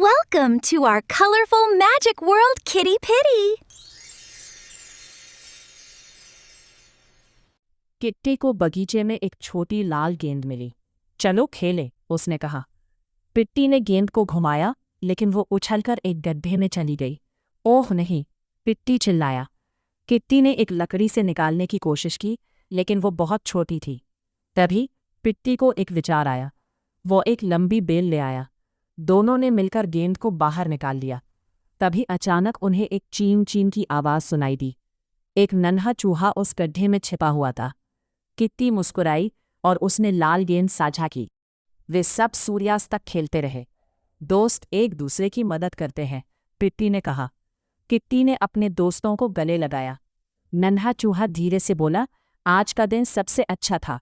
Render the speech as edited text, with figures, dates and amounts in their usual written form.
Welcome to our colorful magic world, Kitty Pitty! Kitty को बगीचे में एक छोटी लाल गेंद मिली। चलो खेलें, उसने कहा। पिट्टी ने गेंद को घुमाया, लेकिन वो उछलकर एक गड्ढे में चली गई। ओह नहीं, पिट्टी चिल्लाया। किट्टी ने एक लकड़ी से निकालने की कोशिश की, लेकिन वो बहुत छोटी थी। तभी पिट्टी को एक विचार आया। वो एक लंबी बेल ले आया। दोनों ने मिलकर गेंद को बाहर निकाल लिया। तभी अचानक उन्हें एक चीं चीं की आवाज़ सुनाई दी। एक नन्हा चूहा उस गड्ढे में छिपा हुआ था। किट्टी मुस्कुराई और उसने लाल गेंद साझा की। वे सब सूर्यास्त तक खेलते रहे। दोस्त एक दूसरे की मदद करते हैं, पिट्टी ने कहा। किट्टी ने अपने दोस्तों को गले लगाया। नन्हा चूहा धीरे से बोला, आज का दिन सबसे अच्छा था।